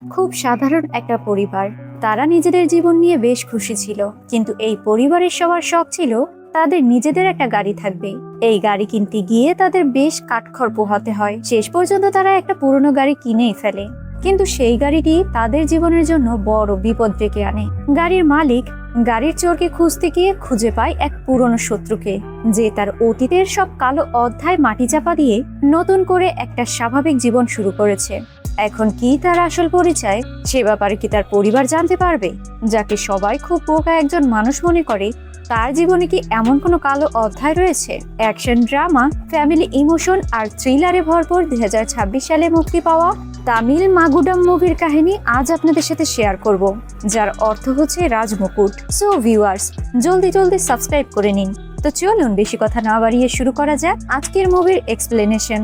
খুব সাধারণ একটা পরিবার। তারা নিজেদের জীবন নিয়ে বেশ খুশি ছিল, কিন্তু এই পরিবারের সবার শখ ছিল তাদের নিজেদের একটা গাড়ি থাকবে। এই গাড়ি কিনতে গিয়ে তাদের বেশ কাঠখড় পোহাতে হয়। শেষ পর্যন্ত তারা একটা পুরনো গাড়ি কিনেই ফেলে, কিন্তু সেই গাড়িটি তাদের জীবনের জন্য বড় বিপদ ডেকে আনে। গাড়ির মালিক গাড়ির চোরকে খুঁজতে গিয়ে খুঁজে পায় এক পুরনো শত্রুকে, যে তার অতীতের সব কালো অধ্যায় মাটি চাপা দিয়ে নতুন করে একটা স্বাভাবিক জীবন শুরু করেছে। এখন কি তার আসল পরিচয়, সে ব্যাপারে কি তার পরিবার জানতে পারবে? যাকে সবাই খুব বোকা একজন মানুষ মনে করে, তার জীবনে কি এমন কোনো কালো অধ্যায় রয়েছে? অ্যাকশন, ড্রামা, ফ্যামিলি ইমোশন আর থ্রিলারে ভরপুর 2026 সালে মুক্তি পাওয়া তামিল মাগুডাম মুভির কাহিনী আজ আপনাদের সাথে শেয়ার করব, যার অর্থ হচ্ছে রাজমুকুট। সো ভিউয়ার্স, জলদি সাবস্ক্রাইব করে নিন। তো চলুন বেশি কথা না বাড়িয়ে শুরু করা যাক আজকের মুভির এক্সপ্লেনেশন।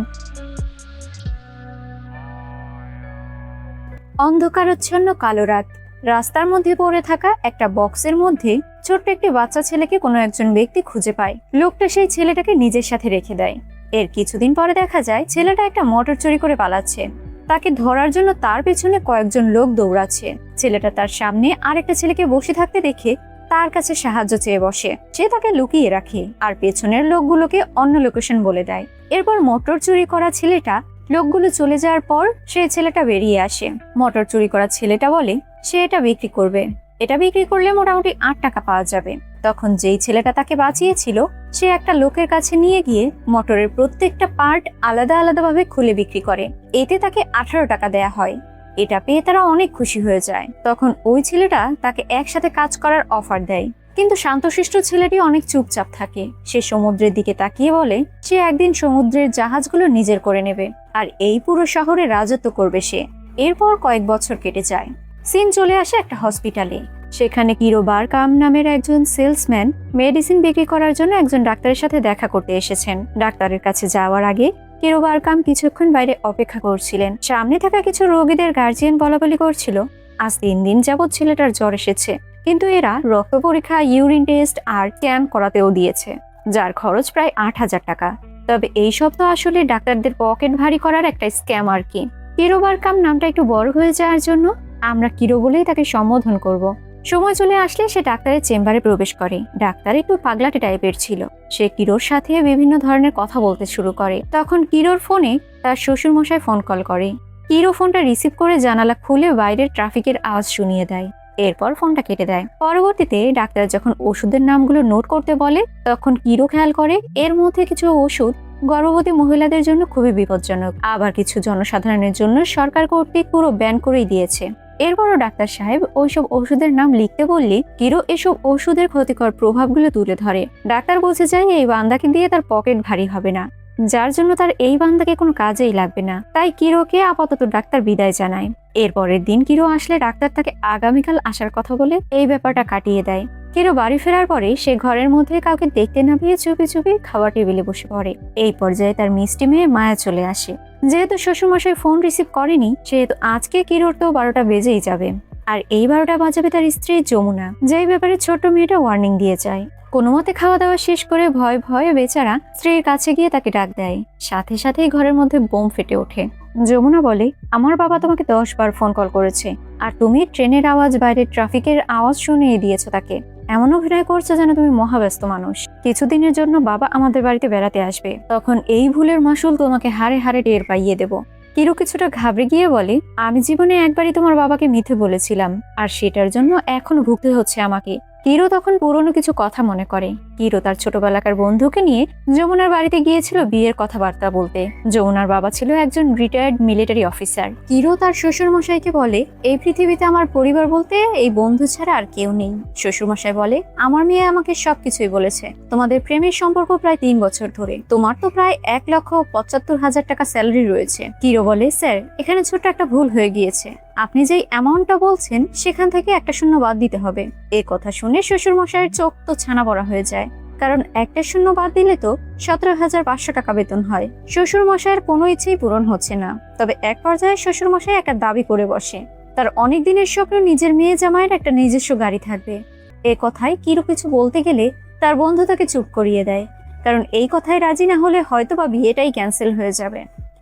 অন্ধকারাচ্ছন্ন কালো রাত। রাস্তার মধ্যে পড়ে থাকা একটা বক্সের মধ্যে ছোট্ট একটি বাচ্চা ছেলেকে কোনো একজন ব্যক্তি খুঁজে পায়। লোকটা সেই ছেলেটাকে নিজের সাথে রেখে দেয়। এর কিছুদিন পরে দেখা যায় ছেলেটা একটা মোটর চুরি করে পালাচ্ছে। তাকে ধরার জন্য তার পেছনে কয়েকজন লোক দৌড়াচ্ছে। ছেলেটা তার সামনে আরেকটা ছেলেকে বসে থাকতে দেখে তার কাছে সাহায্য চেয়ে বসে। সে তাকে লুকিয়ে রাখে আর পেছনের লোকগুলোকে অন্য লোকেশন বলে দেয়। এরপর মোটর চুরি করা ছেলেটা লোকগুলো চলে যাওয়ার পর সেই ছেলেটা বেরিয়ে আসে। মোটর চুরি করা ছেলেটা বলে সে এটা বিক্রি করবে। এটা বিক্রি করলে মোটামুটি 8 টাকা পাওয়া যাবে। তখন যেই ছেলেটা তাকে বাঁচিয়েছিল সে একটা লোকের কাছে নিয়ে গিয়ে মোটরের প্রত্যেকটা পার্ট আলাদাভাবে খুলে বিক্রি করে। এতে তাকে 18 টাকা দেয়া হয়। এটা পেয়ে তারা অনেক খুশি হয়ে যায়। তখন ওই ছেলেটা তাকে একসাথে কাজ করার অফার দেয়, কিন্তু শান্তশিষ্ট ছেলেটি অনেক চুপচাপ থাকে। সে সমুদ্রের দিকে তাকিয়ে বলে সে একদিন সমুদ্রের জাহাজগুলো নিজের করে নেবে আর এই পুরো শহরে রাজত্ব করবে সে। এরপর কয়েক বছর কেটে যায়। সিন চলে আসে একটা হসপিটালে। সেখানে কিরো বারকাম নামের একজন সেলসম্যান মেডিসিন বিক্রি করার জন্য একজন ডাক্তারের সাথে দেখা করতে এসেছেন। ডাক্তারের কাছে যাওয়ার আগে কিরো বারকাম কিছুক্ষণ বাইরে অপেক্ষা করছিলেন। সামনে থাকা কিছু রোগীদের গার্জিয়ান বলাবলি করছিল আজ 3 দিন যাবৎ ছেলেটার জ্বর এসেছে, কিন্তু এরা রক্ত পরীক্ষা, ইউরিন টেস্ট আর স্ক্যান করাতেও দিয়েছে, যার খরচ প্রায় 8,000 টাকা। তবে এইসব তো আসলে ডাক্তারদের পকেট ভারী করার একটা স্ক্যাম আর কি। কিরো বারকাম নামটা একটু বড় হয়ে যাওয়ার জন্য আমরা কিরো বলেই তাকে সম্বোধন করব। সময় চলে আসলে সে ডাক্তারের চেম্বারে প্রবেশ করে। ডাক্তার একটু পাগলাটে টাইপের ছিল। সে কিরোর সাথে বিভিন্ন ধরনের কথা বলতে শুরু করে। তখন কিরোর ফোনে তার শ্বশুর মশাই ফোন কল করে। কিরো ফোনটা রিসিভ করে জানালা খুলে বাইরের ট্রাফিকের আওয়াজ শুনিয়ে দেয়। এরপর ফোনটা কেটে দেয়। পরবর্তীতে ডাক্তার যখন ওষুধের নামগুলো নোট করতে বলে তখন কিরো খেয়াল করে এর মধ্যে কিছু ওষুধ গর্ভবতী মহিলাদের জন্য খুবই বিপজ্জনক, আবার কিছু জনসাধারণের জন্য সরকার কর্তৃক পুরো ব্যান করেই দিয়েছে। এরপরও ডাক্তার সাহেব ওইসব ওষুধের নাম লিখতে বললে কিরো এসব ওষুধের ক্ষতিকর প্রভাবগুলো তুলে ধরে। ডাক্তার বলতে চায় এই বান্দাকে দিয়ে তার পকেট ভারী হবে না, যার জন্য তার এই বান্দাকে কোনো কাজেই লাগবে না। তাই কিরোকে আপাতত ডাক্তার বিদায় জানায়। এরপরের দিন কিরো আসলে ডাক্তার তাকে আগামীকাল আসার কথা বলে এই ব্যাপারটা কাটিয়ে দেয়। কিরো বাড়ি ফেরার পরে সে ঘরের মধ্যে কাউকে দেখতে না পেয়ে চুপি খাবার টেবিলে বসে পড়ে। এই পর্যায়ে তার মিষ্টি মেয়ে মায়া চলে আসে। যেহেতু শ্বশুরমশাই ফোন রিসিভ করেনি, সেহেতু আজকে কিরোর তো 12টা বেজেই যাবে, আর এই 12টা বাজাবে তার স্ত্রী যমুনা, যেই ব্যাপারে ছোট্ট মেয়েটা ওয়ার্নিং দিয়ে যায়। কোনো মতে খাওয়া দাওয়া শেষ করে ভয়ে বেচারা স্ত্রীর কাছে গিয়ে তাকে ডাক দেয়। সাথে সাথেই ঘরের মধ্যে বোম ফেটে ওঠে। যমুনা বলে আমার বাবা তোমাকে 10 বার ফোন কল করেছে, আর তুমি ট্রেনের আওয়াজ, বাইরের ট্রাফিকের আওয়াজ শুনিয়ে দিয়েছো তাকে। এমন অভিনয় করছো যেন তুমি মহাব্যস্ত মানুষ। কিছুদিনের জন্য বাবা আমাদের বাড়িতে বেড়াতে আসবে, তখন এই ভুলের মাসুল তোমাকে হাড়ে হাড়ে টের পাইয়ে দেব। কিরো কিছুটা ঘাবড়ে গিয়ে বলে আমি জীবনে একবারই তোমার বাবাকে মিথ্যে বলেছিলাম, আর সেটার জন্য এখনো ভুগতে হচ্ছে আমাকে। কিরো তখন পুরনো কিছু কথা মনে করে। কিরো তার ছোটবেলাকার বন্ধুকে নিয়ে যমুনার বাড়িতে গিয়েছিল বিয়ের কথাবার্তা বলতে। যমুনার বাবা ছিল একজন রিটায়ার্ড মিলিটারি অফিসার। কিরো তার শ্বশুর মশাইকে বলে এই পৃথিবীতে আমার পরিবার বলতে এই বন্ধু ছাড়া আর কেউ নেই। শ্বশুর মশাই বলে আমার মেয়ে আমাকে সবকিছুই বলেছে, তোমাদের প্রেমের সম্পর্ক প্রায় 3 বছর ধরে, তোমার তো প্রায় 1,75,000 টাকা স্যালারি রয়েছে। কিরো বলে স্যার, এখানে ছোট্ট একটা ভুল হয়ে গিয়েছে, আপনি যেই অ্যামাউন্টটা বলছেন সেখান থেকে একটা শূন্য বাদ দিতে হবে। এই কথা শুনে শ্বশুর মশাইয়ের চোখ তো ছানা বড়া হয়ে যায়, কারণ একটা শূন্য বাদ দিলে তো 17,500 টাকা বেতন হয়। শ্বশুর মশাইয়ের কোনো ইচ্ছেই পূরণ হচ্ছে না। তবে এক পর্যায়ে শ্বশুর মশাই একটা দাবি করে বসে, তার অনেক দিনের স্বপ্ন নিজের মেয়ে জামাইয়ের একটা নিজস্ব গাড়ি থাকবে। এ কথায় কিরো কিছু বলতে গেলে তার বন্ধু তাকে চুপ করিয়ে দেয়, কারণ এই কথায় রাজি না হলে হয়তো বা বিয়েটাই ক্যান্সেল হয়ে যাবে।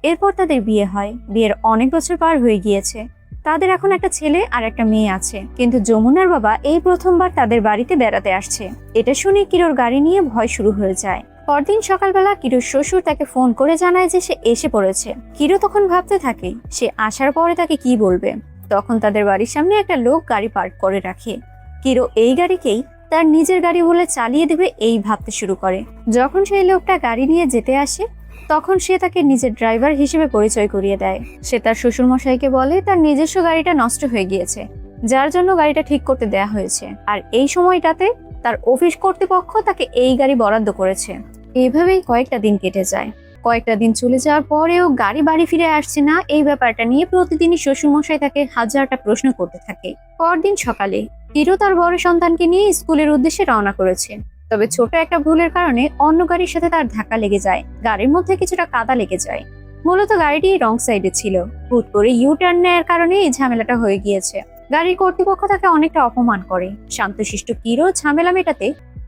এরপর তাদের বিয়ে হয়। বিয়ের অনেক বছর পার হয়ে গিয়েছে। তাদের এখন একটা ছেলে আর একটা মেয়ে আছে, কিন্তু যমুনার বাবা এই প্রথমবার তাদের বাড়িতে বেড়াতে আসছে। এটা শুনে কিরোর গাড়ি নিয়ে ভয় শুরু হয়ে যায়। পরদিন সকালবেলা কিরোর শ্বশুর তাকে ফোন করে জানায় যে সে এসে পড়েছে। কিরো তখন ভাবতে থাকে সে আসার পরে তাকে কি বলবে। তখন তাদের বাড়ির সামনে একটা লোক গাড়ি পার্ক করে রাখে। কিরো এই গাড়িকেই তার নিজের গাড়ি বলে চালিয়ে দেবে এই ভাবতে শুরু করে। যখন সেই লোকটা গাড়ি নিয়ে যেতে আসে তখন সে তাকে নিজের ড্রাইভার হিসেবে পরিচয় করিয়ে দেয়। সে তার শ্বশুর মশাইকে বলে তার নিজস্ব গাড়িটা নষ্ট হয়ে গিয়েছে, যার জন্য গাড়িটা ঠিক করতে দেয়া হয়েছে, আর এই সময়টাতে তার অফিস কর্তৃপক্ষ তাকে এই গাড়ি বরাদ্দ করেছে। এইভাবেই কয়েকটা দিন কেটে যায়। কয়েকটা দিন চলে যাওয়ার পরেও গাড়ি বাড়ি ফিরে আসছে না, এই ব্যাপারটা নিয়ে প্রতিদিনই শ্বশুরমশাই তাকে হাজারটা প্রশ্ন করতে থাকে। পরদিন সকালে কিরো তার বড় সন্তানকে নিয়ে স্কুলের উদ্দেশ্যে রওনা করেছে। তবে ছোট একটা ভুলের কারণে অন্য গাড়ির সাথে তার ধাক্কা লেগে যায়। গাড়ির মধ্যে কিছুটা কাদা লেগে যায়। মূলত গাড়িটি রং সাইডে ছিল। হুট করে ইউ টার্ন নেওয়ার কারণে এই ঝামেলাটা হয়ে গিয়েছে। গাড়ির কর্তৃপক্ষ তাকে অনেকটা অপমান করে। শান্তশিষ্ট কিরো ঝামেলা মেটাতে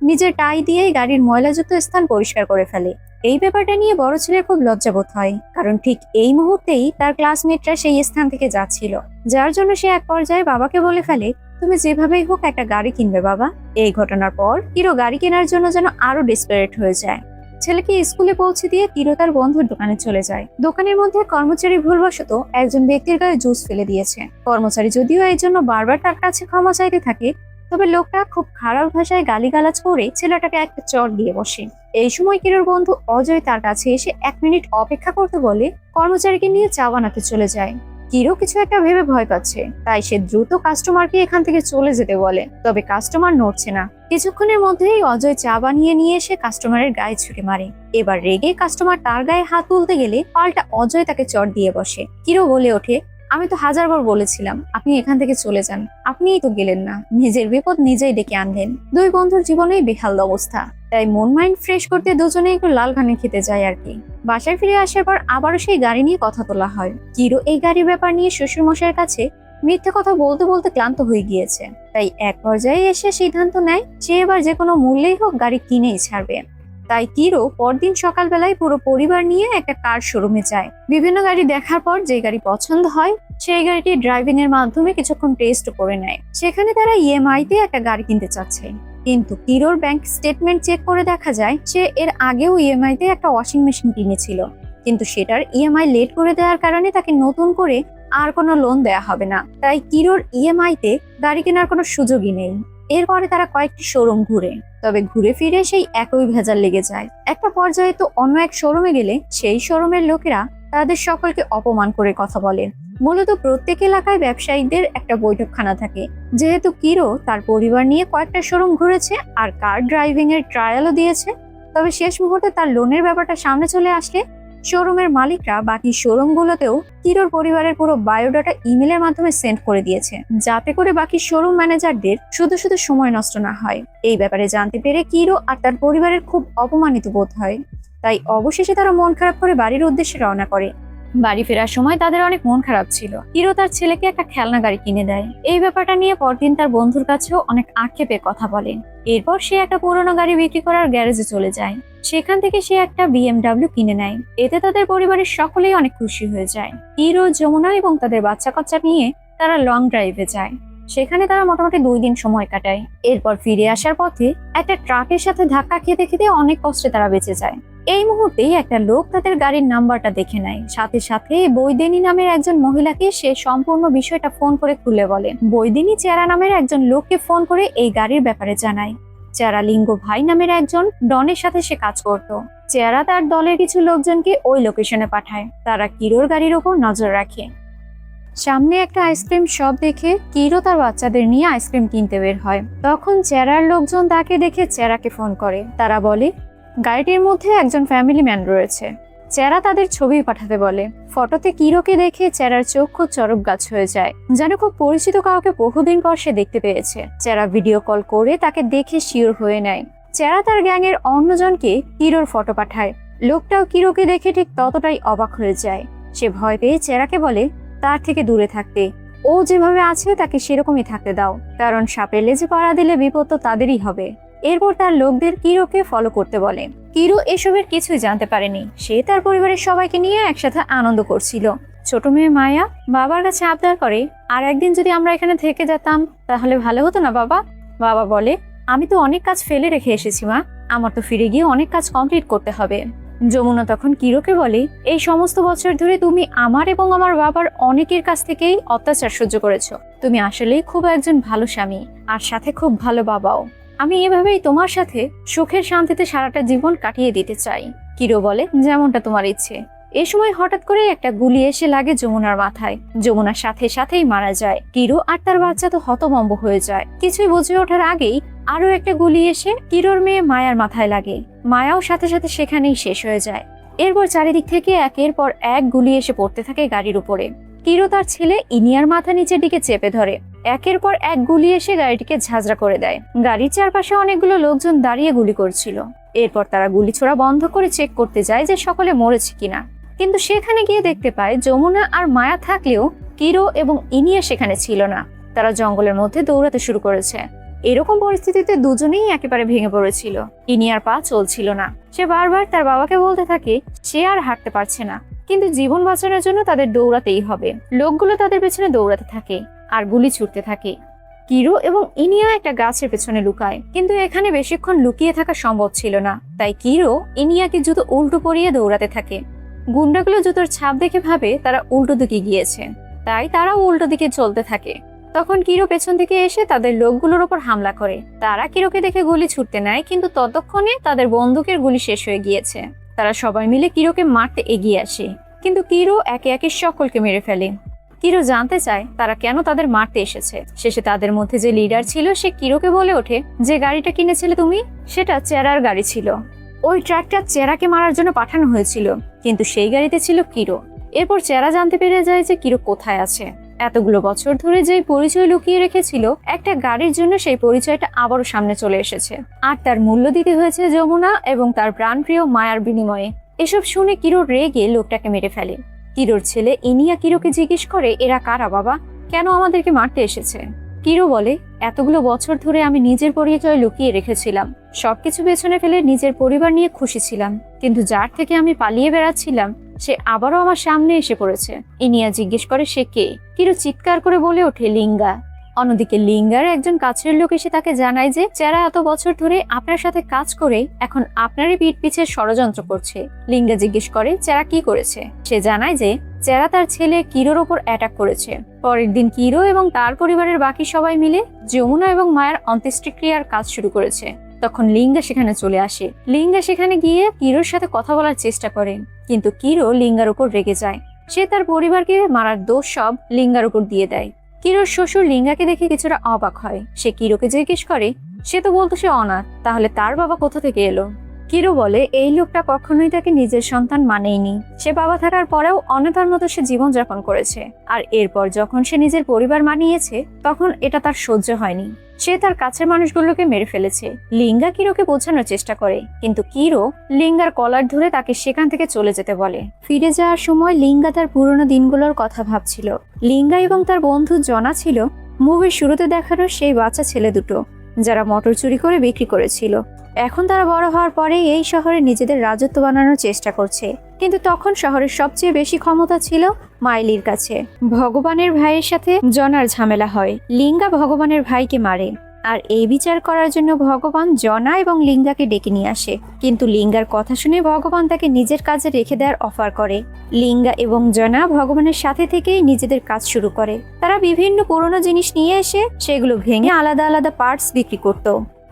নিজের টাই দিয়ে গাড়ির ময়লাযুক্ত স্থান পরিষ্কার করে ফেলে। এই ব্যাপারটা নিয়ে বড় ছেলের খুব লজ্জাবোধ হয়, কারণ ঠিক এই মুহূর্তেই তার ক্লাসমেটরা সেই স্থান থেকে যাচ্ছিল, যার জন্য সে এক পর্যায়ে বাবাকে বলে ফেলে, তুমি যেভাবেই হোক একটা গাড়ি কিনবে বাবা। এই ঘটনার পর কিরো গাড়ি কেনার জন্য যেন আরো ডেসপারেট হয়ে যায়। ছেলেকে স্কুলে পৌঁছে দিয়ে কিরো তার বন্ধুর দোকানে চলে যায়। দোকানের মধ্যে কর্মচারী ভুলবশত একজন ব্যক্তির গায়ে জুস ফেলে দিয়েছে। কর্মচারী যদিও এই জন্য বারবার তার কাছে ক্ষমা চাইতে থাকে, তবে লোকটা খুব খারাপ ভাষায় গালিগালাজ করে ছেলেটাকে একটা চড় দিয়ে বসে। এই সময় কিরোর বন্ধু অজয় তার কাছে এসে 1 মিনিট অপেক্ষা করতে বলে কর্মচারীকে নিয়ে চা বানাতে চলে যায়। কিরো কিছু একটা ভেবে ভয় পাচ্ছে, তাই সে দ্রুত কাস্টমারকে এখান থেকে চলে যেতে বলে, তবে কাস্টমার নড়ছে না। কিছুক্ষণের মধ্যেই অজয় চা বানিয়ে নিয়ে এসে কাস্টমারের গায়ে ছুঁড়ে মারে। এবার রেগে কাস্টমার তার গায়ে হাত তুলতে গেলে পাল্টা অজয় তাকে চড় দিয়ে বসে। কিরো বলে ওঠে, আমি তো 1000বার বলেছিলাম আপনি এখান থেকে চলে যান, আপনিই তো গেলেন না, নিজের বিপদ নিজেই ডেকে আনলেন। দুই বন্ধুর জীবনেই বেহাল অবস্থা, তাই মন মাইন্ড ফ্রেশ করতে দুজনে একটু লাল ঘানি খেতে যায় আর কি। বাসায় ফিরে আসার পর আবারও সেই গাড়ি নিয়ে কথা তোলা হয়। কিরো এই গাড়ির ব্যাপার নিয়ে শ্বশুর মশাইয়ের কাছে মিথ্যে কথা বলতে বলতে ক্লান্ত হয়ে গিয়েছে, তাই এক পর্যায়ে এসে সিদ্ধান্ত নেয় সে এবার যে কোনো মূল্যেই হোক গাড়ি কিনেই ছাড়বে। তাই কিরো পরদিন সকালবেলায় পুরো পরিবার নিয়ে একটা কার শোরুমে যায়। বিভিন্ন গাড়ি দেখার পর যে গাড়ি পছন্দ হয় সেই গাড়িটি ড্রাইভিং এর মাধ্যমে কিছুক্ষণ টেস্ট করে নেয়। সেখানে তারা ইএমআই তে একটা গাড়ি কিনতে চাচ্ছে, কিন্তু কিরোর ব্যাংক স্টেটমেন্ট চেক করে দেখা যায় সে এর আগেও ইএমআই তে একটা ওয়াশিং মেশিন কিনেছিল, কিন্তু সেটার ইএমআই লেট করে দেওয়ার কারণে তাকে নতুন করে আর কোনো লোন দেয়া হবে না। তাই কিরোর ইএমআই তে গাড়ি কেনার কোনো সুযোগই নেই। এরপরে তারা কয়েকটি শোরুম ঘুরে, তবে ঘুরে ফিরে সেই একই ভেজাল লেগে যায়। একটা পর্যায়ে তো অন্য এক শোরুমে গেলে সেই শোরুমের লোকেরা তাদের সকলকে অপমান করে কথা বলে। মূলত প্রত্যেক এলাকায় ব্যবসায়ীদের একটা বৈঠকখানা থাকে। যেহেতু কিরো তার পরিবার নিয়ে কয়েকটা শোরুম ঘুরেছে আর কার ড্রাইভিং এর ট্রায়ালও দিয়েছে, তবে শেষ মুহূর্তে তার লোনের ব্যাপারটা সামনে চলে আসলে শোরুমের মালিকরা বাকি শোরুমগুলোতেও কিরোর পরিবারের পুরো বায়োডাটা ইমেলের মাধ্যমে সেন্ড করে দিয়েছে, যাতে করে বাকি শোরুম ম্যানেজারদের শুধু শুধু সময় নষ্ট না হয়। এই ব্যাপারে জানতে পেরে কিরো আর তার পরিবারের খুব অপমানিত বোধ হয়, তাই অবশেষে তারা মন খারাপ করে বাড়ির উদ্দেশ্যে রওনা করে। বাড়ি ফেরার সময় তাদের অনেক মন খারাপ ছিল। কিরো তার ছেলেকে একটা খেলনা গাড়ি কিনে দেয়। এই ব্যাপারটা নিয়ে পরদিন তার বন্ধুর কাছেও অনেক আক্ষেপের কথা বলে। এরপর সে একটা পুরোনো গাড়ি বিক্রি করার গ্যারেজে চলে যায়। সেখান থেকে সে একটা বিএমডাব্লিউ কিনে নেয়। এতে তাদের পরিবারের সকলেই অনেক খুশি হয়ে যায়। কিরো, যমুনা এবং তাদের বাচ্চা কাচ্চা নিয়ে তারা লং ড্রাইভে যায়। সেখানে তারা মোটামুটি 2 দিন সময় কাটায়। এরপর ফিরে আসার পথে একটা ট্রাকের সাথে ধাক্কা খেতে খেতে অনেক কষ্টে তারা বেঁচে যায়। এই মুহূর্তেই একটা লোক তাদের গাড়ির নাম্বারটা দেখে নেয়। সাথে সাথে বৈদেনী নামের একজন মহিলাকে সে সম্পূর্ণ বিষয়টা ফোন করে খুলে বলে। বৈদেনী চেরা নামের একজন লোককে ফোন করে এই গাড়ির ব্যাপারে জানায়। চেরা লিঙ্গ ভাই নামের একজন ডনের সাথে সে কাজ করত। চেরা তার দলের কিছু লোকজনকে ওই লোকেশনে পাঠায়। তারা কিরোর গাড়ির ওপর নজর রাখে। সামনে একটা আইসক্রিম শপ দেখে কিরো তার বাচ্চাদের নিয়ে আইসক্রিম কিনতে বের হয়। তখন চেরার লোকজন তাকে দেখে চেরাকে ফোন করে। তারা বলে গাড়িটির মধ্যে একজন ফ্যামিলি ম্যান রয়েছে। চেরা তাদের ছবি পাঠাতে বলে। ফটোতে কিরোকে দেখে চেরার চোখ খুব চরক গাছ হয়ে যায়, যেন খুব পরিচিত কাউকে বহুদিন পর সে দেখতে পেয়েছে। চেরা ভিডিও কল করে তাকে দেখে শিওর হয়ে নেয়। চেরা তার গ্যাংয়ের অন্যজনকে কিরোর ফটো পাঠায়। লোকটাও কিরোকে দেখে ঠিক ততটাই অবাক হয়ে যায়। সে ভয় পেয়ে চেরাকে বলে তার থেকে দূরে থাকতে। ও যেভাবে আছে তাকে সেরকমই থাকতে দাও, কারণ সাপের লেজে পাড়া দিলে বিপদ তো তাদেরই হবে। এরপর তার লোকদের কিরোকে ফলো করতে বলে। কিরো এসবের কিছুই জানতে পারেনি। সে তার পরিবারের সবাইকে নিয়ে একসাথে আনন্দ করছিল। ছোট মেয়ে মায়া বাবার কাছে আবদার করে, আর একদিন যদি আমরা এখানে থেকে যেতাম তাহলে ভালো হতো না বাবা? বাবা বলে, আমি তো অনেক কাজ ফেলে রেখে এসেছি মা, আমার তো ফিরে গিয়ে অনেক কাজ কমপ্লিট করতে হবে। যমুনা তখন কিরোকে বলে, এই সমস্ত বছর ধরে তুমি আমার এবং আমার বাবার অনেকের কাছ থেকেই অত্যাচার সহ্য করেছো। তুমি আসলেই খুব একজন ভালো স্বামী, আর সাথে খুব ভালো বাবাও। আমি এভাবেই তোমার সাথে সুখের শান্তিতে সারাটা জীবন কাটিয়ে দিতে চাই। কিরো বলে, যেমনটা তোমার ইচ্ছে। এই সময় হঠাৎ করে একটা গুলি এসে লাগে যমুনার মাথায়। যমুনার সাথে সাথেই মারা যায়। কিরো আর তার বাচ্চা তো হতভম্ব হয়ে যায়। কিছুই বুঝে ওঠার আগেই আরো একটা গুলি এসে কিরোর মেয়ে মায়ার মাথায় লাগে। মায়াও সাথে সাথে সেখানেই শেষ হয়ে যায়। এরপর চারিদিক থেকে একের পর এক গুলি এসে পড়তে থাকে গাড়ির উপরে। কিরো তার ছেলে ইনিয়ার মাথা নিচের দিকে চেপে ধরে। একের পর এক গুলি এসে গাড়িটিকে ঝাঁঝরা করে দেয়। গাড়ির চারপাশে অনেকগুলো লোকজন দাঁড়িয়ে গুলি করছিল। এরপর তারা গুলি ছোড়া বন্ধ করে চেক করতে যায় যে সকলে মরেছে কিনা। কিন্তু সেখানে গিয়ে দেখতে পায় যমুনা আর মায়া থাকলেও কিরো এবং ইনিয়া সেখানে ছিল না। তারা জঙ্গলের মধ্যে দৌড়াতে শুরু করেছে। এরকম পরিস্থিতিতে দুজনেই একেবারে ভেঙে পড়েছিল। ইনিয়ার পা চলছিল না। সে বারবার তার বাবাকে বলতে থাকে সে আর হাঁটতে পারছে না, কিন্তু জীবন বাঁচানোর জন্য তাদের দৌড়াতেই হবে। লোকগুলো তাদের পেছনে দৌড়াতে থাকে আর গুলি ছুটতে থাকে। কিরো এবং ইনিয়া একটা গাছের পেছনে লুকায়, কিন্তু এখানে বেশিক্ষণ লুকিয়ে থাকা সম্ভব ছিল না। তাই কিরো ইনিয়াকে জুতো উল্টো পরিয়ে দৌড়াতে থাকে। গুন্ডাগুলো জুতোর ছাপ দেখে ভাবে তারা উল্টো দিকে গিয়েছে, তাই তারাও উল্টো দিকে চলতে থাকে। তখন কিরো পেছন থেকে এসে তাদের লোকগুলোর ওপর হামলা করে। তারা কিরোকে দেখে গুলি ছুটতে নেয়, কিন্তু ততক্ষণে তাদের বন্দুকের গুলি শেষ হয়ে গিয়েছে। তারা সবাই মিলে কিরোকে মারতে এগিয়ে আসে, কিন্তু কিরো একে একে সকলকে মেরে ফেলে। কিরো জানতে চায় তারা কেন তাদের মারতে এসেছে। শেষে তাদের মধ্যে যে লিডার ছিল সে কিরোকে বলে ওঠে, যে গাড়িটা কিনেছিলে তুমি সেটা চেরার গাড়ি ছিল। ওই ট্রাকটা চেরাকে মারার জন্য পাঠানো হয়েছিল, কিন্তু সেই গাড়িতে ছিল কিরো। এরপর চেরা জানতে পেরে যায় যে কিরো কোথায় আছে। এতগুলো বছর ধরে যে পরিচয় লুকিয়ে রেখেছিল, একটা গাড়ির জন্য সেই পরিচয়টা আবারও সামনে চলে এসেছে। আর তার মূল্য দিতে হয়েছে যমুনা এবং তার প্রাণপ্রিয় মায়ার বিনিময়ে। এসব শুনে কিরো রেগে লোকটাকে মেরে ফেলে। কিরোর ছেলে ইনিয়া কিরোকে জিজ্ঞেস করে, এরা কারা বাবা, কেন আমাদেরকে মারতে এসেছে? কিরো বলে, এতগুলো বছর ধরে আমি নিজের পরিচয় লুকিয়ে রেখেছিলাম, সবকিছু পেছনে ফেলে নিজের পরিবার নিয়ে খুশি ছিলাম, কিন্তু যার থেকে আমি পালিয়ে বেড়াচ্ছিলাম সে আবারও আমার সামনে এসে পড়েছে। ইনিয়া জিজ্ঞেস করে সে কে। কিরো চিৎকার করে বলে ওঠে, লিঙ্গা। অন্যদিকে লিঙ্গার একজন কাছের লোক এসে তাকে জানায় যে চেরা এত বছর ধরে আপনার সাথে কাজ করে এখন আপনারই পিঠ পিছে ষড়যন্ত্র করছে। লিঙ্গা জিজ্ঞেস করে চেরা কি করেছে। সে জানায় যে চেরা তার ছেলে কিরোর ওপর অ্যাটাক করেছে। পরের দিন কিরো এবং তার পরিবারের বাকি সবাই মিলে যমুনা এবং মায়ের অন্ত্যেষ্টিক্রিয়ার কাজ শুরু করেছে। তখন লিঙ্গা সেখানে চলে আসে। লিঙ্গা সেখানে গিয়ে কিরোর সাথে কথা বলার চেষ্টা করে, কিন্তু কিরো লিঙ্গার উপর রেগে যায়। সে তার পরিবারকে মারার দোষ সব লিঙ্গার উপর দিয়ে দেয়। কিরোর শ্বশুর লিঙ্গাকে দেখে কিছুটা অবাক হয়। সে কিরোকে জিজ্ঞেস করে, সে তো বলতো সে অনাথ, তাহলে তার বাবা কোথা থেকে এলো? কিরো বলে, এই লোকটা কখনোই তাকে নিজের সন্তান মানেইনি। সে বাবা থাকার পরেও অনাথার মতো সে জীবনযাপন করেছে। আর এরপর যখন সে নিজের পরিবার মানিয়েছে তখন এটা তার সহ্য হয়নি। সে তার কাছের মানুষগুলোকে মেরে ফেলেছে। লিঙ্গা কিরোকে বোঝানোর চেষ্টা করে, কিন্তু কিরো লিঙ্গার কলার ধরে তাকে সেখান থেকে চলে যেতে বলে। ফিরে যাওয়ার সময় লিঙ্গা তার পুরনো দিনগুলোর কথা ভাবছিল। লিঙ্গা এবং তার বন্ধু জনা ছিল মুভির শুরুতে দেখানো সেই বাচ্চা ছেলে দুটো, যারা মটর চুরি করে বিক্রি করেছিল। এখন তারা বড় হওয়ার পরে এই শহরে নিজেদের রাজত্ব বানানোর চেষ্টা করছে, কিন্তু তখন শহরের সবচেয়ে বেশি ক্ষমতা ছিল মাইলির কাছে। ভগবানের ভাইয়ের সাথে জনার ঝামেলা হয়। লিঙ্গা ভগবানের ভাইকে মারে, আর এই বিচার করার জন্য ভগবান জনা এবং লিঙ্গাকে ডেকে নিয়ে আসে। কিন্তু লিঙ্গার কথা শুনে ভগবান তাকে নিজের কাজে রেখে দেওয়ার অফার করে। লিঙ্গা এবং জনা ভগবানের সাথে থেকেই নিজেদের কাজ শুরু করে। তারা বিভিন্ন পুরনো জিনিস নিয়ে এসে সেগুলো ভেঙে আলাদা আলাদা পার্টস বিক্রি করত।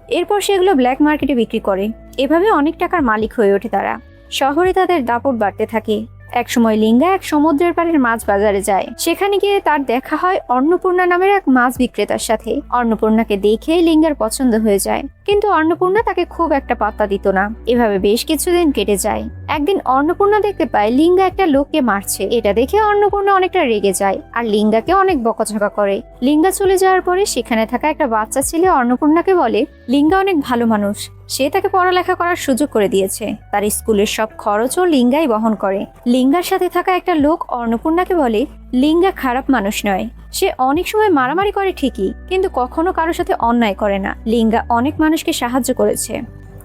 এরপর সেগুলো ব্ল্যাক মার্কেটে বিক্রি করে। এভাবে অনেক টাকার মালিক হয়ে ওঠে তারা। শহরে তাদের দাপট বাড়তে থাকে। একসময় লিঙ্গা এক সমুদ্রের পাড়ের মাছ বাজারে যায়। সেখানে গিয়ে তার দেখা হয় অন্নপূর্ণা নামের এক মাছ বিক্রেতার সাথে। অন্নপূর্ণাকে দেখেই লিঙ্গার পছন্দ হয়ে যায়, কিন্তু অন্নপূর্ণা তাকে খুব একটা পাত্তা দিত না। এভাবে বেশ কিছুদিন কেটে যায়। একদিন অন্নপূর্ণা দেখতে পায় লিঙ্গা একটা লোককে মারছে। এটা দেখে অন্নপূর্ণা অনেকটা রেগে যায় আর লিঙ্গাকে অনেক বকাঝকা করে। লিঙ্গা চলে যাওয়ার পরে সেখানে থাকা একটা বাচ্চা ছেলে অন্নপূর্ণাকে বলে লিঙ্গা অনেক ভালো মানুষ, সে তাকে পড়ালেখা করার সুযোগ করে দিয়েছে। তার স্কুলের সব খরচও লিঙ্গাই বহন করে। লিঙ্গার সাথে থাকা একটা লোক অন্নপূর্ণাকে বলে লিঙ্গা খারাপ মানুষ নয়, সে অনেক সময় মারামারি করে ঠিকই, কিন্তু কখনো কারোর সাথে অন্যায় করে না। লিঙ্গা অনেক মানুষকে সাহায্য করেছে।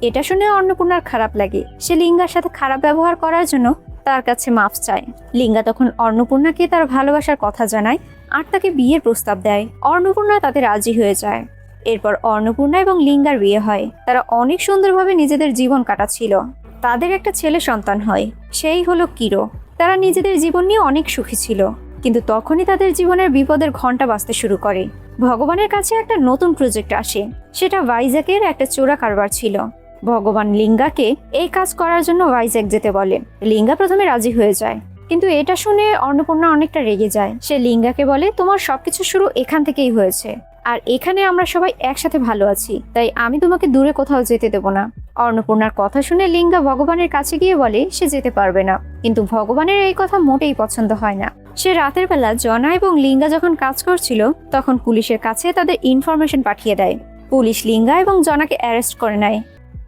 এটা শুনে অন্নপূর্ণার খারাপ লাগে। সে লিঙ্গার সাথে খারাপ ব্যবহার করার জন্য তার কাছে মাফ চায়। লিঙ্গা তখন অন্নপূর্ণাকে তার ভালোবাসার কথা জানায় আর তাকে বিয়ের প্রস্তাব দেয়। অন্নপূর্ণা তাতে রাজি হয়ে যায়। এরপর অন্নপূর্ণা এবং লিঙ্গার বিয়ে হয়। তারা অনেক সুন্দরভাবে নিজেদের জীবন কাটাচ্ছিল। তাদের একটা ছেলে সন্তান হয়, সেই হলো কিরো। তারা নিজেদের জীবন নিয়ে অনেক সুখী ছিল, কিন্তু তখনই তাদের জীবনের বিপদের ঘন্টা বাজতে শুরু করে। ভগবানের কাছে একটা নতুন প্রজেক্ট আসে। সেটা ভাইজ্যাকের একটা চোরা কারবার ছিল। ভগবান লিঙ্গাকে এই কাজ করার জন্য ভাইজ্যাক যেতে বলে। লিঙ্গা প্রথমে রাজি হয়ে যায়, কিন্তু এটা শুনে অন্নপূর্ণা অনেকটা রেগে যায়। সে লিঙ্গাকে বলে, তোমার সবকিছু শুরু এখান থেকেই হয়েছে, আর এখানে আমরা সবাই একসাথে ভালো আছি, তাই আমি তোমাকে দূরে কোথাও যেতে দেব না। অন্নপূর্ণার কথা শুনে লিঙ্গা ভগবানের কাছে গিয়ে বলে সে যেতে পারবে না, কিন্তু ভগবানের এই কথা মোটেই পছন্দ হয় না। সে রাতের বেলা জনা এবং লিঙ্গা যখন কাজ করছিল তখন পুলিশের কাছে তাদের ইনফরমেশন পাঠিয়ে দেয়। পুলিশ লিঙ্গা এবং জনাকে অ্যারেস্ট করে নেয়।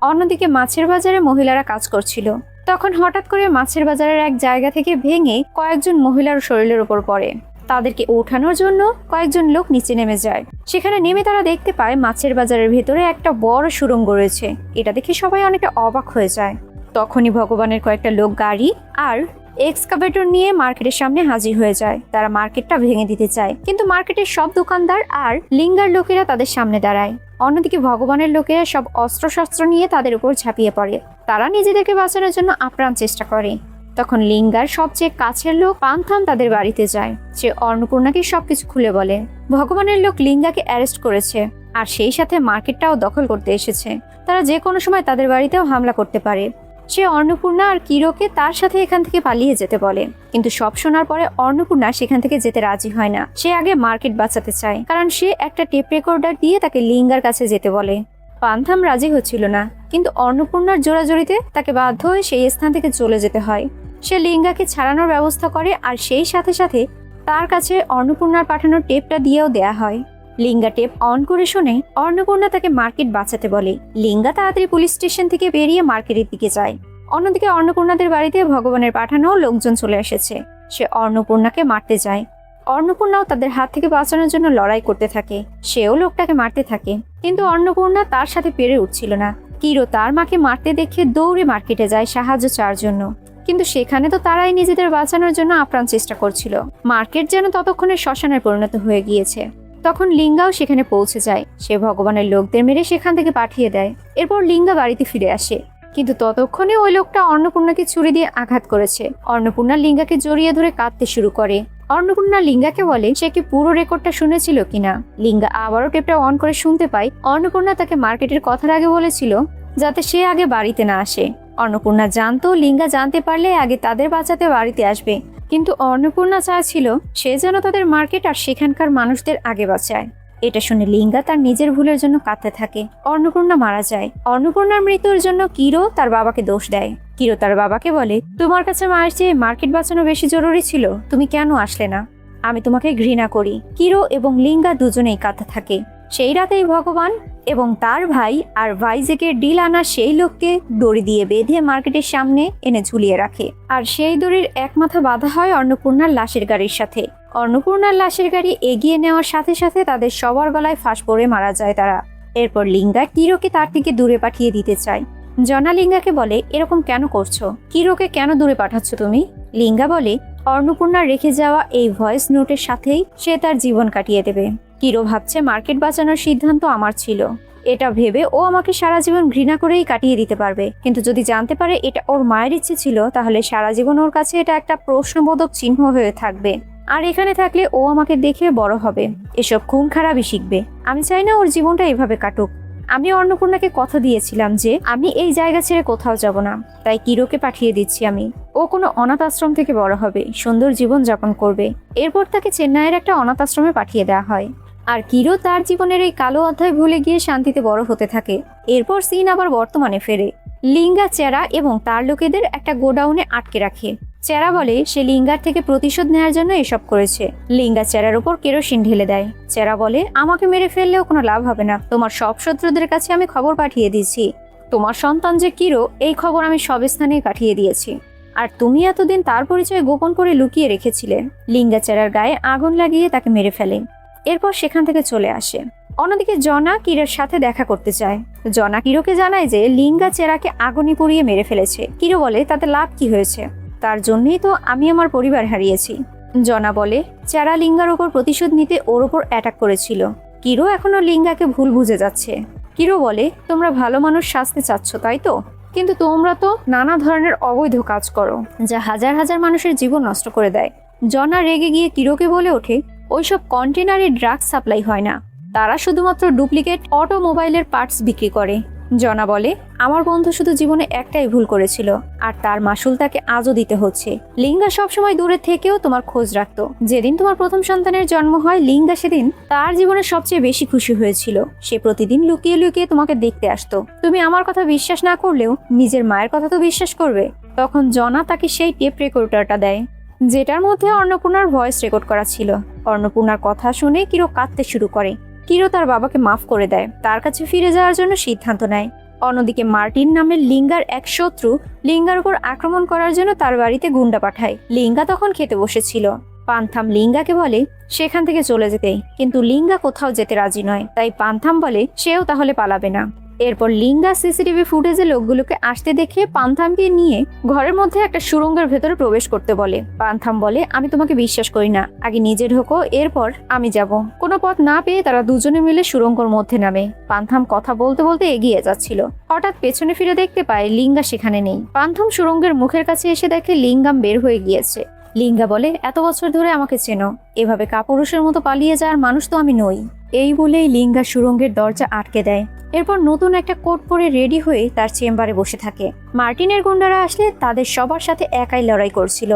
অন্যদিকে মাছের বাজারে মহিলারা কাজ করছিল। তখন হঠাৎ করে মাছের বাজারের এক জায়গা থেকে ভেঙে কয়েকজন মহিলার শরীরের উপর পড়ে। তাদেরকে ওঠানোর জন্য কয়েকজন লোক নিচে নেমে যায়। সেখানে নেমে তারা দেখতে পায় মাছের বাজারের ভেতরে একটা বড় সুড়ঙ্গ রয়েছে। এটা দেখে সবাই অনেকটা অবাক হয়ে যায়। তখনই ভগবানের কয়েকটা লোক গাড়ি আর এক্সকাভেটর নিয়ে মার্কেটের সামনে হাজির হয়ে যায়। তারা মার্কেটটা ভেঙে দিতে চায়, কিন্তু মার্কেটের সব দোকানদার আর লিঙ্গার লোকেরা তাদের সামনে দাঁড়ায়। অন্যদিকে ভগবানের লোকেরা সব অস্ত্রশস্ত্র নিয়ে তাদের উপর ঝাঁপিয়ে পড়ে। তারা নিজেদেরকে বাঁচানোর জন্য আপ্রাণ চেষ্টা করে। তখন লিঙ্গার সবচেয়ে কাছের লোক পান্থাম তাদের বাড়িতে যায়। সে অন্নপূর্ণাকে সবকিছু খুলে বলে। ভগবানের লোক লিঙ্গাকে অ্যারেস্ট করেছে, আর সেই সাথে মার্কেটটাও দখল করতে এসেছে। তারা যে কোনো সময় তাদের বাড়িতেও হামলা করতে পারে। সে অন্নপূর্ণা আর কিরোকে তার সাথে এখান থেকে পালিয়ে যেতে বলে, কিন্তু সব শোনার পরে অন্নপূর্ণা সেখান থেকে যেতে রাজি হয় না। সে আগে মার্কেট বাঁচাতে চায়, কারণ সে একটা টেপ রেকর্ডার দিয়ে তাকে লিঙ্গার কাছে যেতে বলে। পান্থাম রাজি হচ্ছিল না, কিন্তু অন্নপূর্ণার জোরাজোরিতে তাকে বাধ্য হয়ে সেই স্থান থেকে চলে যেতে হয়। সে লিঙ্গাকে ছাড়ানোর ব্যবস্থা করে, আর সেই সাথে সাথে তার কাছে অন্নপূর্ণার পাঠানোর টেপটা দিয়েও দেয়া হয়। লিঙ্গা টেপ অন করে শুনে অন্নপূর্ণা তাকে মার্কেট বাঁচাতে বলে। লিঙ্গা তাড়াতাড়ি পুলিশ স্টেশন থেকে বেরিয়ে মার্কেটের দিকে যায়। অন্যদিকে অন্নপূর্ণাদের বাড়িতে ভগবানের পাঠানো লোকজন চলে এসেছে। সে অন্নপূর্ণাকে মারতে যায়। অন্নপূর্ণাও তাদের হাত থেকে বাঁচানোর জন্য লড়াই করতে থাকে। সেও লোকটাকে মারতে থাকে, কিন্তু অন্নপূর্ণা তার সাথে পেরে উঠছিল না। কিরো তার মাকে মারতে দেখে দৌড়ে মার্কেটে যায় সাহায্য চাওয়ার জন্য, কিন্তু সেখানে তো তারাই নিজেদের বাঁচানোর জন্য আপ্রাণ চেষ্টা করছিল। মার্কেট যেন ততক্ষণে শ্মশানে পরিণত হয়ে গিয়েছে। তখন লিঙ্গাও সেখানে পৌঁছে যায়। সে ভগবানের লোকদের মেরে সেখান থেকে পাঠিয়ে দেয়। এরপর লিঙ্গা বাড়িতে ফিরে আসে, কিন্তু ততক্ষণে ওই লোকটা অন্নপূর্ণাকে ছুরি দিয়ে আঘাত করেছে। অন্নপূর্ণা লিঙ্গাকে জড়িয়ে ধরে কাঁদতে শুরু করে। অন্নপূর্ণা লিঙ্গাকে বলে সে কি পুরো রেকর্ডটা শুনেছিল কিনা। লিঙ্গা আবারও টেপটা অন করে শুনতে পায় অন্নপূর্ণা তাকে মার্কেটের কথার আগে বলেছিল যাতে সে আগে বাড়িতে না আসে। অন্নপূর্ণা জানতো লিঙ্গা জানতে পারলে আগে তাদের বাঁচাতে বাড়িতে আসবে, কিন্তু অন্নপূর্ণা চাইছিল সে যেন তাদের মার্কেট আর সেখানকার মানুষদের আগে বাঁচায়। এটা শুনে লিঙ্গা তার নিজের ভুলের জন্য কাঁদতে থাকে। অন্নপূর্ণা মারা যায়। অন্নপূর্ণার মৃত্যুর জন্য কিরো তার বাবাকে দোষ দেয়। কিরো তার বাবাকে বলে, তোমার কাছে মায়ের চেয়ে মার্কেট বাঁচানো বেশি জরুরি ছিল, তুমি কেন আসলে না? আমি তোমাকে ঘৃণা করি। কিরো এবং লিঙ্গা দুজনেই কাঁদতে থাকে। সেই রাতেই ভগবান এবং তার ভাই আর ভাইজ্যাকের ডিল আনা সেই লোককে দড়ি দিয়ে বেঁধে মার্কেটের সামনে এনে ঝুলিয়ে রাখে, আর সেই দড়ির এক মাথা বাঁধা হয় অন্নপূর্ণার লাশের গাড়ির সাথে। অন্নপূর্ণার লাশের গাড়ি এগিয়ে নেওয়ার সাথে সাথে তাদের সবার গলায় ফাঁস পড়ে মারা যায় তারা। এরপর লিঙ্গা কিরোকে তার থেকে দূরে পাঠিয়ে দিতে চায়। জনা লিঙ্গাকে বলে, এরকম কেন করছো? কিরোকে কেন দূরে পাঠাচ্ছ তুমি? লিঙ্গা বলে, অন্নপূর্ণার রেখে যাওয়া এই ভয়েস নোটের সাথেই সে তার জীবন কাটিয়ে দেবে। কিরো ভাবছে মার্কেট বাঁচানোর সিদ্ধান্ত আমার ছিল। এটা ভেবে ও আমাকে সারা জীবন ঘৃণা করেই কাটিয়ে দিতে পারবে, কিন্তু যদি জানতে পারে এটা ওর মায়ের ইচ্ছে ছিল, তাহলে সারা জীবন ওর কাছে এটা একটা প্রশ্নবোধক চিহ্ন হয়ে থাকবে। আর এখানে থাকলে ও আমাকে দেখে বড় হবে, এসব খুন খারাপই শিখবে। আমি চাই না ওর জীবনটা এভাবে কাটুক। আমি অন্নপূর্ণাকে কথা দিয়েছিলাম যে আমি এই জায়গা ছেড়ে কোথাও যাব না, তাই কিরোকে পাঠিয়ে দিচ্ছি আমি। ও কোনো অনাথ আশ্রম থেকে বড় হবে, সুন্দর জীবন যাপন করবে। এরপর তাকে চেন্নাইয়ের একটা অনাথ আশ্রমে পাঠিয়ে দেওয়া হয়। আর কিরো তার জীবনের এই কালো অধ্যায় ভুলে গিয়ে শান্তিতে বড় হতে থাকে। এরপর সিন আবার বর্তমানে ফেরে। লিঙ্গা চেরা এবং তার লোকেদের একটা গোডাউনে আটকে রাখে। চেরা বলে সে লিঙ্গার থেকে প্রতিশোধ নেওয়ার জন্য এসব করেছে। লিঙ্গা চেরার উপর কেরোসিন ঢেলে দেয়। চেরা বলে, আমাকে মেরে ফেললেও কোনো লাভ হবে না, তোমার সব শত্রুদের কাছে আমি খবর পাঠিয়ে দিয়েছি। তোমার সন্তান যে কিরো, এই খবর আমি সব স্থানেই পাঠিয়ে দিয়েছি, আর তুমি এতদিন তার পরিচয় গোপন করে লুকিয়ে রেখেছিলে। লিঙ্গা চেরার গায়ে আগুন লাগিয়ে তাকে মেরে ফেলে। এরপর সেখান থেকে চলে আসে। অন্যদিকে জনা কিরোর সাথে দেখা করতে চায়। জনা কিরোকে জানায় যে লিঙ্গা চেরাকে আগুনে পুড়িয়ে মেরে ফেলেছে। কিরো বলে, তাতে লাভ কি হয়েছে? তার জন্যই তো আমি আমার পরিবার হারিয়েছি। জনা বলে যারা লিঙ্গার ওপর প্রতিশোধ নিতে ওর ওপর অ্যাটাক করেছিল। কিরো এখনো লিঙ্গাকে ভুল বুঝে যাচ্ছে। কিরো বলে তোমরা ভালো মানুষ সাজতে চাচ্ছ তাই তো, কিন্তু তোমরা তো নানা ধরনের অবৈধ কাজ করো যা হাজার হাজার মানুষের জীবন নষ্ট করে দেয়। জনা রেগে গিয়ে কিরোকে বলে ওঠে ওইসব কন্টেনারে ড্রাগস সাপ্লাই হয় না, তারা শুধুমাত্র ডুপ্লিকেট অটোমোবাইলের পার্টস বিক্রি করে। জনা বলে আমার বন্ধু শুধু জীবনে একটাই ভুল করেছিল আর তার মাসুল তাকে আজও দিতে হচ্ছে। লিঙ্গা সবসময় দূরে থেকেও তোমার খোঁজ রাখতো। যেদিন তোমার প্রথম সন্তানের জন্ম হয় লিঙ্গা সেদিন তার জীবনে সবচেয়ে বেশি খুশি হয়েছিল। সে প্রতিদিন লুকিয়ে লুকিয়ে তোমাকে দেখতে আসতো। তুমি আমার কথা বিশ্বাস না করলেও নিজের মায়ের কথা তো বিশ্বাস করবে। তখন জনা তাকে সেই টেপ রেকর্ডারটা দেয় যেটার মধ্যে অন্নপূর্ণার ভয়েস রেকর্ড করা ছিল। অন্নপূর্ণার কথা শুনে কিরো কাঁদতে শুরু করে। কিরো তার বাবাকে মাফ করে দেয়, তার কাছে ফিরে যাওয়ার জন্য সিদ্ধান্ত নেয়। অন্যদিকে মার্টিন নামের লিঙ্গার এক শত্রু লিঙ্গার উপর আক্রমণ করার জন্য তার বাড়িতে গুন্ডা পাঠায়। লিঙ্গা তখন খেতে বসেছিল। পান্থাম লিঙ্গাকে বলে সেখান থেকে চলে যেতে, কিন্তু লিঙ্গা কোথাও যেতে রাজি নয়। তাই পান্থাম বলে সেও তাহলে পালাবে না। এরপর লিঙ্গা সিসিটিভি ফুটেজে লোকগুলোকে আসতে দেখে পান্থামকে নিয়ে ঘরের মধ্যে একটা সুড়ঙ্গের ভেতরে প্রবেশ করতে বলে। পান্থাম বলে আমি তোমাকে বিশ্বাস করি না, আগে নিজে ঢোকো, এরপর আমি যাব। কোনো পথ না পেয়ে তারা দুজনে মিলে সুড়ঙ্গর মধ্যে নামে। পান্থাম কথা বলতে বলতে এগিয়ে যাচ্ছিল। হঠাৎ পেছনে ফিরে দেখতে পায় লিঙ্গা সেখানে নেই। পান্থাম সুড়ঙ্গের মুখের কাছে এসে দেখে লিঙ্গাম বের হয়ে গিয়েছে। লিঙ্গা বলে এত বছর ধরে আমাকে চেনো, এভাবে কাপুরুষের মতো পালিয়ে যাওয়ার মানুষ তো আমি নই। এই বলেই লিঙ্গা সুড়ঙ্গের দরজা আটকে দেয়। এরপর নতুন একটা কোট পরে রেডি হয়ে তার চেম্বারে বসে থাকে। মার্টিনের গুন্ডারা আসলে তাদের সবার সাথে একাই লড়াই করছিল।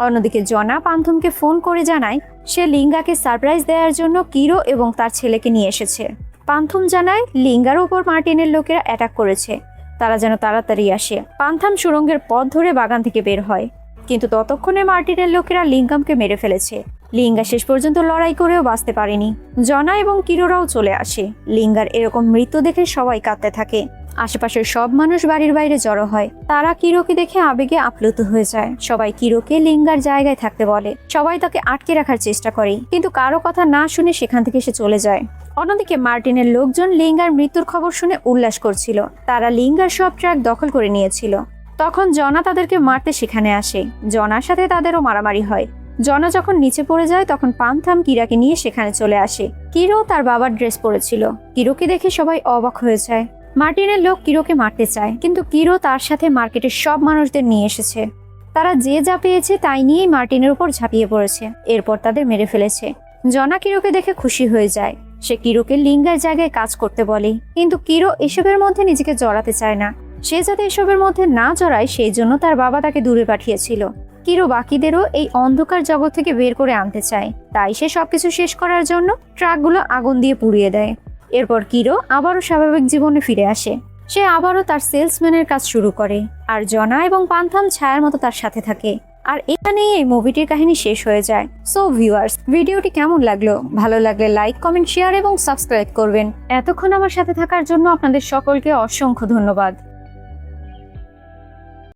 অন্যদিকে জনা পান্থমকে ফোন করে জানায় সে লিঙ্গাকে সারপ্রাইজ দেওয়ার জন্য কিরো এবং তার ছেলেকে নিয়ে এসেছে। পান্থম জানায় লিঙ্গার উপর মার্টিনের লোকেরা অ্যাটাক করেছে, তারা যেন তাড়াতাড়ি আসে। পান্থাম সুড়ঙ্গের পথ ধরে বাগান থেকে বের হয়, কিন্তু ততক্ষণে মার্টিনের লোকেরা লিঙ্গামকে মেরে ফেলেছে। লিঙ্গা শেষ পর্যন্ত লড়াই করেও বাঁচতে পারেনি। জনা এবং কিরোরাও চলে আসে। লিঙ্গার এরকম মৃত্যু দেখে সবাই কাঁদতে থাকে। আশেপাশের সব মানুষ বাড়ির বাইরে জড়ো হয়। তারা কিরোকে দেখে আবেগে আপ্লুত হয়ে যায়। সবাই কিরোকে লিঙ্গার জায়গায় থাকতে বলে। সবাই তাকে আটকে রাখার চেষ্টা করে, কিন্তু কারো কথা না শুনে সেখান থেকে সে চলে যায়। অন্যদিকে মার্টিনের লোকজন লিঙ্গার মৃত্যুর খবর শুনে উল্লাস করছিল। তারা লিঙ্গার সব ট্রাক দখল করে নিয়েছিল। তখন জনা তাদেরকে মারতে সেখানে আসে। জনার সাথে তাদেরও মারামারি হয়। জনা যখন নিচে পড়ে যায় তখন পান্থাম কিরাকে নিয়ে সেখানে চলে আসে। কিরো তার বাবার ড্রেস পরেছিল। কিরোকে দেখে সবাই অবাক হয়ে যায়। মার্টিনের লোক কিরোকে মারতে চায়, কিন্তু কিরো তার সাথে মার্কেটের সব মানুষদের নিয়ে এসেছে। তারা যে যা পেয়েছে তাই নিয়েই মার্টিনের উপর ঝাঁপিয়ে পড়েছে। এরপর তাদের মেরে ফেলেছে। জনা কিরোকে দেখে খুশি হয়ে যায়। সে কিরোকে লিঙ্গার জায়গায় কাজ করতে বলে, কিন্তু কিরো এসবের মধ্যে নিজেকে জড়াতে চায় না। সে যাতে এসবের মধ্যে না জড়ায় সেই জন্য তার বাবা তাকে দূরে পাঠিয়েছিল। কিরো বাকিদেরও এই অন্ধকার জগৎ থেকে বের করে আনতে চায়, তাই সে সবকিছু শেষ করার জন্য ট্রাকগুলো আগুন দিয়ে পুড়িয়ে দেয়। এরপর কিরো আবারও স্বাভাবিক জীবনে ফিরে আসে। সে আবারও তার সেলসম্যানের কাজ শুরু করে, আর জনা এবং পান্থাম ছায়ার মতো তার সাথে থাকে। আর এখানেই এই মুভিটির কাহিনী শেষ হয়ে যায়। সো ভিউয়ার্স, ভিডিওটি কেমন লাগলো? ভালো লাগলে লাইক, কমেন্ট, শেয়ার এবং সাবস্ক্রাইব করবেন। এতক্ষণ আমার সাথে থাকার জন্য আপনাদের সকলকে অসংখ্য ধন্যবাদ।